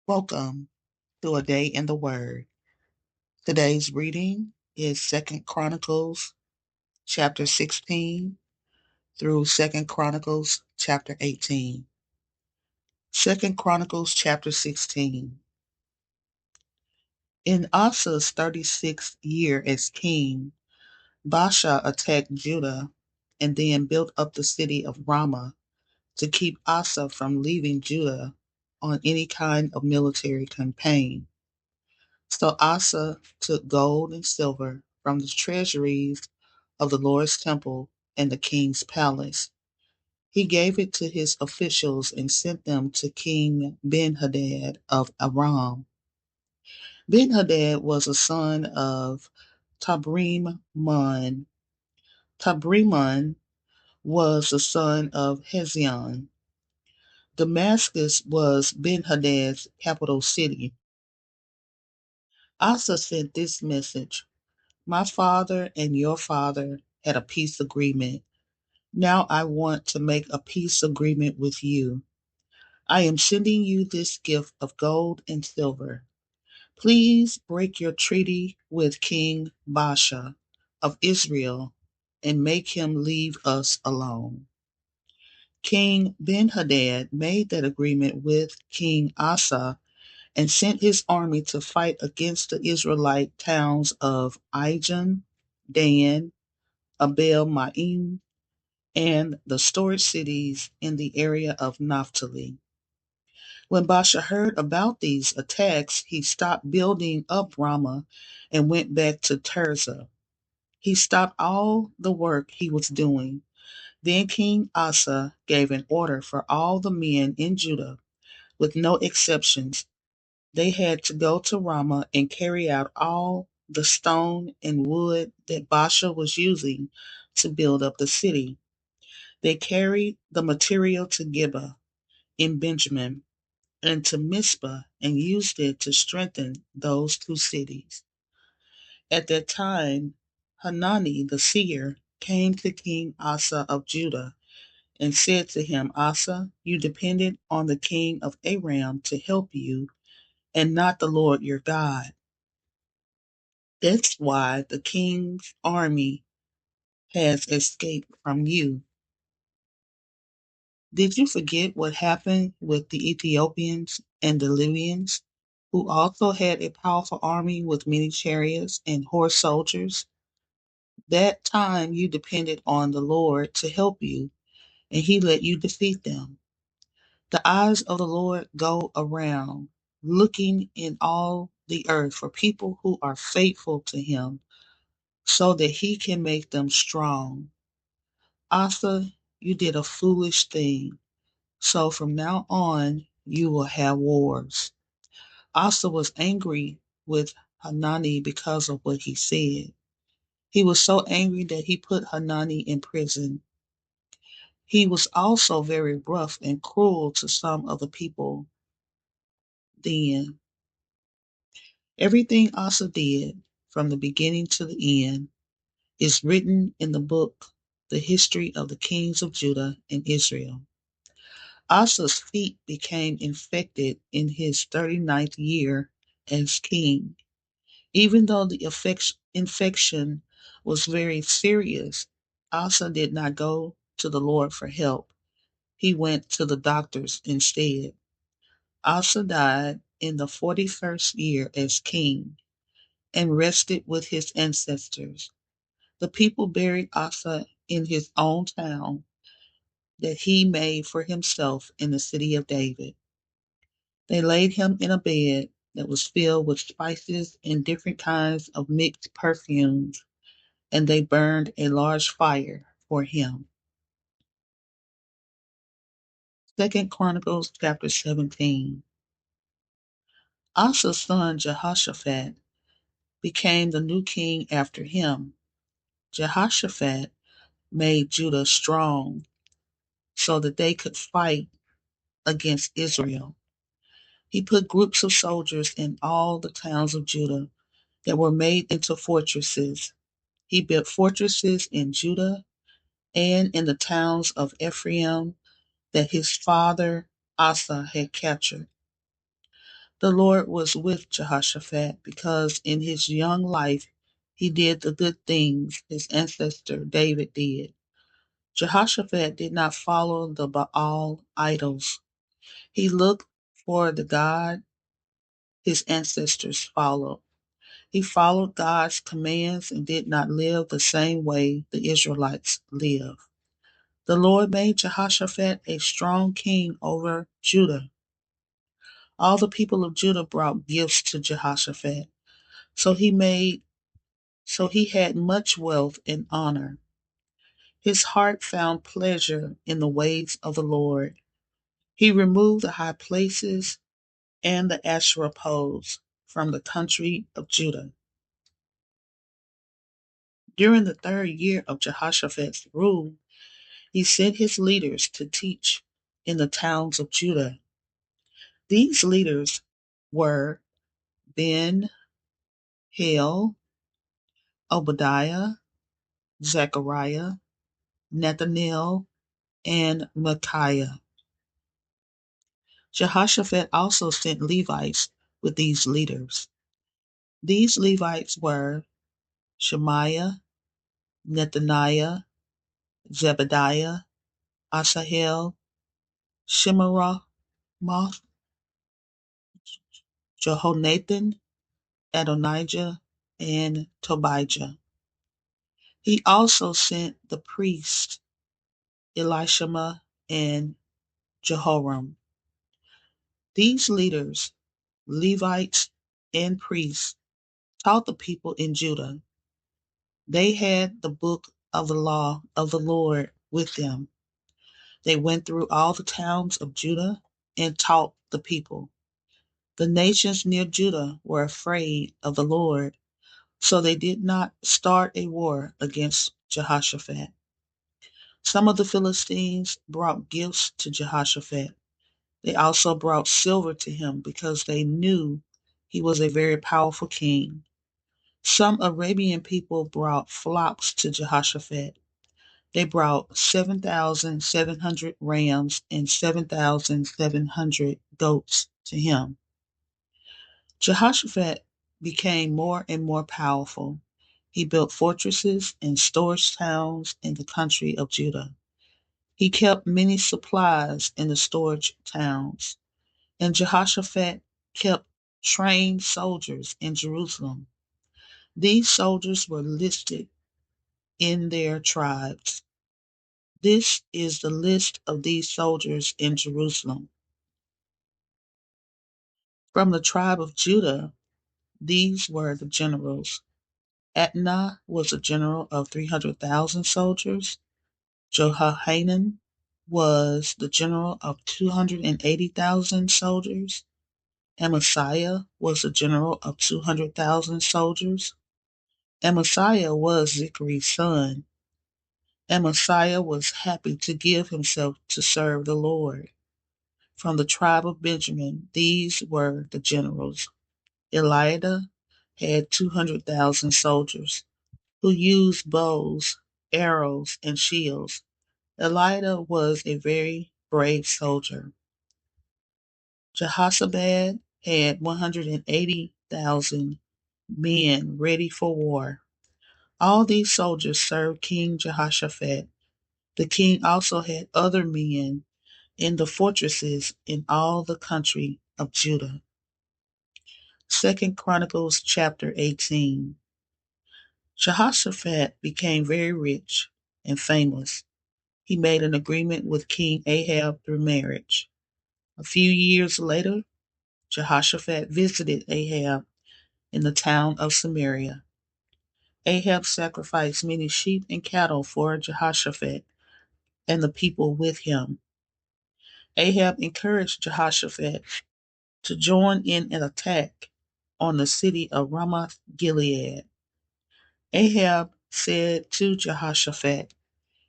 Welcome to a day in the Word. Today's reading is Second Chronicles chapter 16 through Second Chronicles chapter 18. Second Chronicles chapter 16. In Asa's 36th year as king, Baasha attacked Judah and then built up the city of Ramah to keep Asa from leaving Judah on any kind of military campaign. So Asa took gold and silver from the treasuries of the Lord's temple and the king's palace. He gave it to his officials and sent them to King Ben-Hadad of Aram. Ben-Hadad was a son of Tabrimon. Tabrimon was the son of Hezion. Damascus was Ben-Hadad's capital city. Asa sent this message: My father and your father had a peace agreement. Now I want to make a peace agreement with you. I am sending you this gift of gold and silver. Please break your treaty with King Baasha of Israel and make him leave us alone. King Ben-Hadad made that agreement with King Asa and sent his army to fight against the Israelite towns of Ijon, Dan, Abel Maim, and the storage cities in the area of Naphtali. When Baasha heard about these attacks, he stopped building up Ramah and went back to Tirzah. He stopped all the work he was doing. Then King Asa gave an order for all the men in Judah, with no exceptions. They had to go to Ramah and carry out all the stone and wood that Baasha was using to build up the city. They carried the material to Gibeah in Benjamin and to Mizpah and used it to strengthen those two cities. At that time, Hanani the seer came to King Asa of Judah and said to him, Asa, you depended on the king of Aram to help you and not the Lord your God. That's why the king's army has escaped from you. Did you forget what happened with the Ethiopians and the Libyans, who also had a powerful army with many chariots and horse soldiers? That time you depended on the Lord to help you, and he let you defeat them. The eyes of the Lord go around, looking in all the earth for people who are faithful to him, so that he can make them strong. Asa, you did a foolish thing. So from now on, you will have wars. Asa was angry with Hanani because of what he said. He was so angry that he put Hanani in prison. He was also very rough and cruel to some of the people then. Everything Asa did, from the beginning to the end, is written in the book, The History of the Kings of Judah and Israel. Asa's feet became infected in his 39th year as king. Even though the infection was very serious, Asa did not go to the Lord for help. He went to the doctors instead. Asa died in the 41st year as king and rested with his ancestors. The people buried Asa in his own town that he made for himself in the city of David. They laid him in a bed that was filled with spices and different kinds of mixed perfumes, and they burned a large fire for him. Second Chronicles chapter 17. Asa's son Jehoshaphat became the new king after him. Jehoshaphat made Judah strong so that they could fight against Israel. He put groups of soldiers in all the towns of Judah that were made into fortresses. He built fortresses in Judah and in the towns of Ephraim that his father Asa had captured. The Lord was with Jehoshaphat because in his young life he did the good things his ancestor David did. Jehoshaphat did not follow the Baal idols. He looked for the God his ancestors followed. He followed God's commands and did not live the same way the Israelites lived. The Lord made Jehoshaphat a strong king over Judah. All the people of Judah brought gifts to Jehoshaphat, so he had much wealth and honor. His heart found pleasure in the ways of the Lord. He removed the high places and the Asherah poles from the country of Judah. During the third year of Jehoshaphat's rule, he sent his leaders to teach in the towns of Judah. These leaders were Ben, Hiel, Obadiah, Zechariah, Nathaniel, and Micaiah. Jehoshaphat also sent Levites with these leaders. These Levites were Shemaiah, Nethaniah, Zebediah, Asahel, Shemiramoth, Jehonathan, Adonijah, and Tobijah. He also sent the priests Elishama and Jehoram. These leaders, Levites and priests, taught the people in Judah. They had the book of the law of the Lord with them. They went through all the towns of Judah and taught the people. The nations near Judah were afraid of the Lord, so they did not start a war against Jehoshaphat. Some of the Philistines brought gifts to Jehoshaphat. They also brought silver to him because they knew he was a very powerful king. Some Arabian people brought flocks to Jehoshaphat. They brought 7,700 rams and 7,700 goats to him. Jehoshaphat became more and more powerful. He built fortresses and storage towns in the country of Judah. He kept many supplies in the storage towns. And Jehoshaphat kept trained soldiers in Jerusalem. These soldiers were listed in their tribes. This is the list of these soldiers in Jerusalem. From the tribe of Judah, these were the generals. Adnah was a general of 300,000 soldiers. Johanan was the general of 280,000 soldiers. Amasiah was a general of 200,000 soldiers. Amasiah was Zichri's son. Amasiah was happy to give himself to serve the Lord. From the tribe of Benjamin, these were the generals. Eliada had 200,000 soldiers who used bows, arrows, and shields. Eliada was a very brave soldier. Jehoshaphat had 180,000 men ready for war. All these soldiers served King Jehoshaphat. The king also had other men in the fortresses in all the country of Judah. Second Chronicles chapter 18. Jehoshaphat became very rich and famous. He made an agreement with King Ahab through marriage. A few years later, Jehoshaphat visited Ahab in the town of Samaria. Ahab sacrificed many sheep and cattle for Jehoshaphat and the people with him. Ahab encouraged Jehoshaphat to join in an attack on the city of Ramoth Gilead. Ahab said to Jehoshaphat,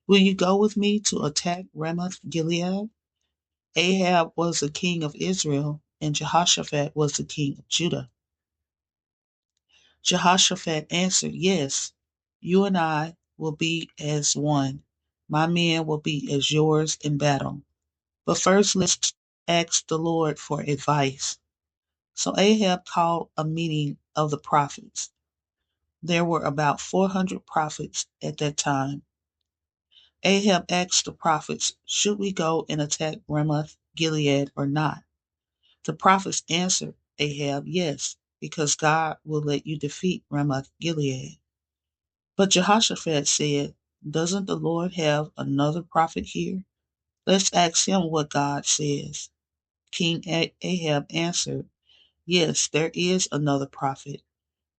"Will you go with me to attack Ramoth Gilead?" Ahab was the king of Israel and Jehoshaphat was the king of Judah. Jehoshaphat answered, Yes, you and I will be as one. My men will be as yours in battle. But first, let's ask the Lord for advice. So Ahab called a meeting of the prophets. There were about 400 prophets at that time. Ahab asked the prophets, Should we go and attack Ramoth Gilead or not? The prophets answered Ahab, Yes, because God will let you defeat Ramoth Gilead. But Jehoshaphat said, Doesn't the Lord have another prophet here? Let's ask him what God says. King Ahab answered, Yes, there is another prophet.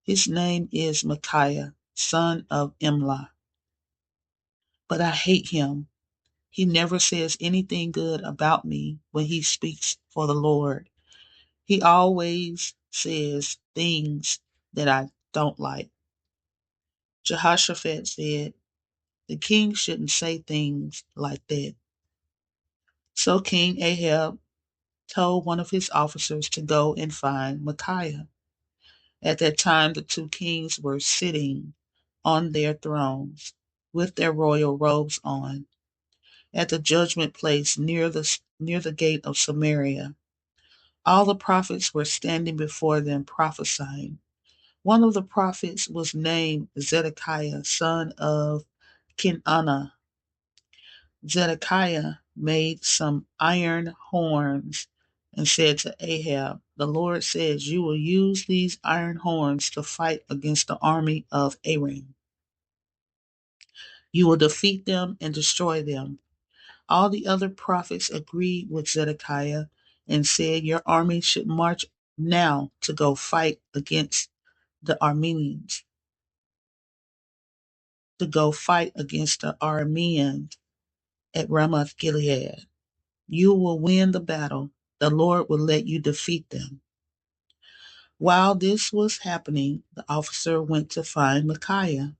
His name is Micaiah, son of Imlah. But I hate him. He never says anything good about me when he speaks for the Lord. He always says things that I don't like. Jehoshaphat said, The king shouldn't say things like that. So King Ahab told one of his officers to go and find Micaiah. At that time, the two kings were sitting on their thrones with their royal robes on at the judgment place near the gate of Samaria. All the prophets were standing before them prophesying. One of the prophets was named Zedekiah, son of Kenana. Zedekiah made some iron horns and said to Ahab, The Lord says you will use these iron horns to fight against the army of Aram. You will defeat them and destroy them. All the other prophets agreed with Zedekiah and said, Your army should march now to go fight against the Armenians, to go fight against the Arameans at Ramoth Gilead. You will win the battle. The Lord will let you defeat them. While this was happening, the officer went to find Micaiah.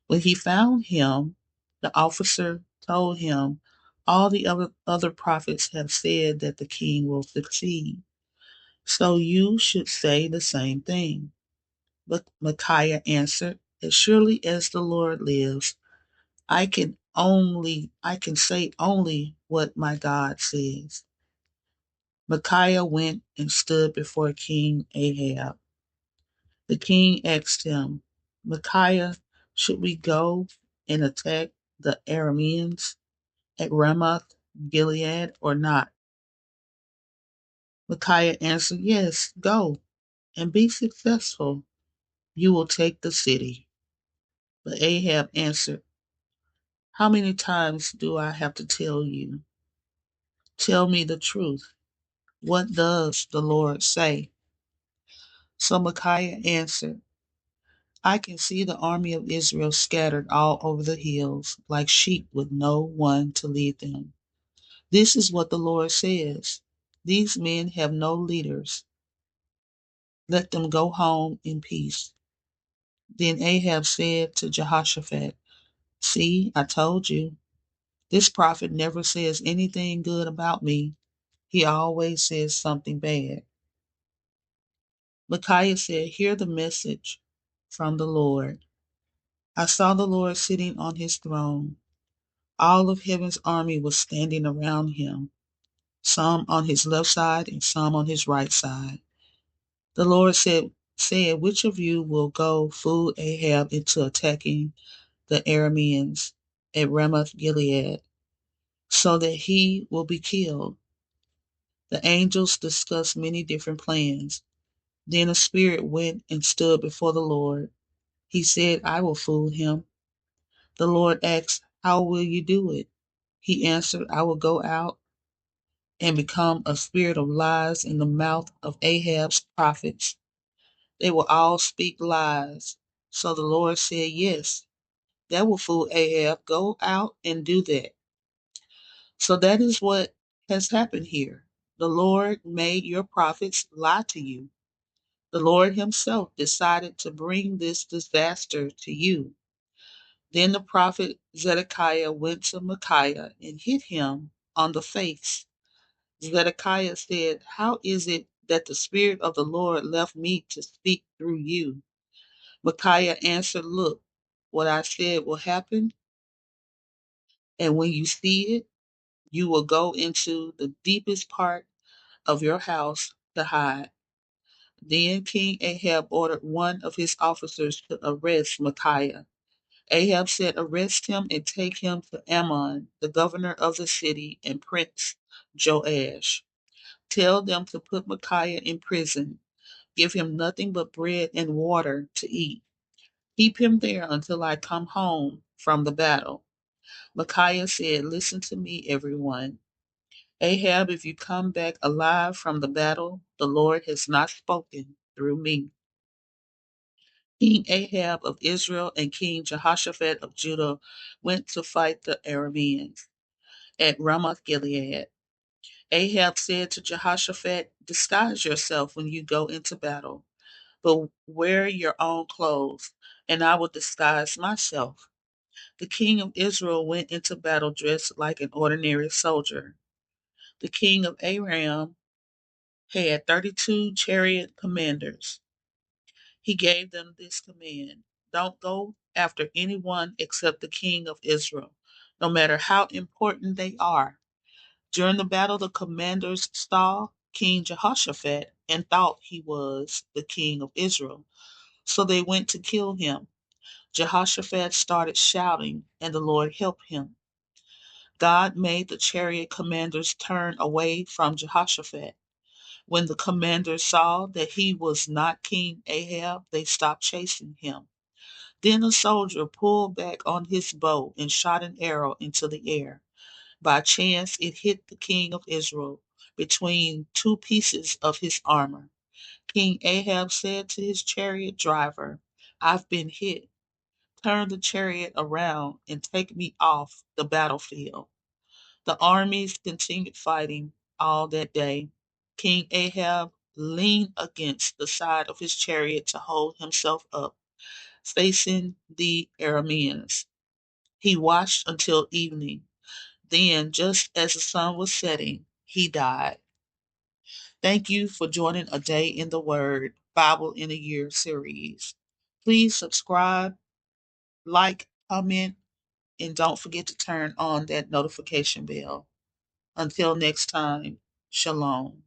When he found him, the officer told him, All the other prophets have said that the king will succeed. So you should say the same thing. But Micaiah answered, As surely as the Lord lives, I can say only what my God says. Micaiah went and stood before King Ahab. The king asked him, Micaiah, should we go and attack the Arameans at Ramoth Gilead or not? Micaiah answered, Yes, go and be successful. You will take the city. But Ahab answered, How many times do I have to tell you? Tell me the truth. What does the Lord say? So Micaiah answered, I can see the army of Israel scattered all over the hills, like sheep with no one to lead them. This is what the Lord says. These men have no leaders. Let them go home in peace. Then Ahab said to Jehoshaphat, See, I told you, this prophet never says anything good about me. He always says something bad. Micaiah said, Hear the message from the Lord. I saw the Lord sitting on his throne. All of heaven's army was standing around him, some on his left side and some on his right side. The Lord said, Which of you will go fool Ahab into attacking the Arameans at Ramoth Gilead, so that he will be killed? The angels discussed many different plans. Then a spirit went and stood before the Lord. He said, I will fool him. The Lord asked, How will you do it? He answered, I will go out and become a spirit of lies in the mouth of Ahab's prophets. They will all speak lies. So the Lord said, Yes, that will fool Ahab. Go out and do that. So that is what has happened here. The Lord made your prophets lie to you. The Lord himself decided to bring this disaster to you. Then the prophet Zedekiah went to Micaiah and hit him on the face. Zedekiah said, How is it that the Spirit of the Lord left me to speak through you. Micaiah answered, Look, what I said will happen, and when you see it, you will go into the deepest part of your house to hide. Then King Ahab ordered one of his officers to arrest Micaiah. Ahab said, Arrest him and take him to Ammon, the governor of the city, and Prince Joash. Tell them to put Micaiah in prison. Give him nothing but bread and water to eat. Keep him there until I come home from the battle. Micaiah said, Listen to me, everyone. Ahab, if you come back alive from the battle, the Lord has not spoken through me. King Ahab of Israel and King Jehoshaphat of Judah went to fight the Arameans at Ramoth Gilead. Ahab said to Jehoshaphat, Disguise yourself when you go into battle, but wear your own clothes, and I will disguise myself. The king of Israel went into battle dressed like an ordinary soldier. The king of Aram had 32 chariot commanders. He gave them this command: Don't go after anyone except the king of Israel, no matter how important they are. During the battle, the commanders saw King Jehoshaphat and thought he was the king of Israel, so they went to kill him. Jehoshaphat started shouting, and the Lord helped him. God made the chariot commanders turn away from Jehoshaphat. When the commanders saw that he was not King Ahab, they stopped chasing him. Then a soldier pulled back on his bow and shot an arrow into the air. By chance, it hit the king of Israel between two pieces of his armor. King Ahab said to his chariot driver, I've been hit. Turn the chariot around and take me off the battlefield. The armies continued fighting all that day. King Ahab leaned against the side of his chariot to hold himself up, facing the Arameans. He watched until evening. Then, just as the sun was setting, he died. Thank you for joining A Day in the Word Bible in a Year series. Please subscribe, like, comment, and don't forget to turn on that notification bell. Until next time, shalom.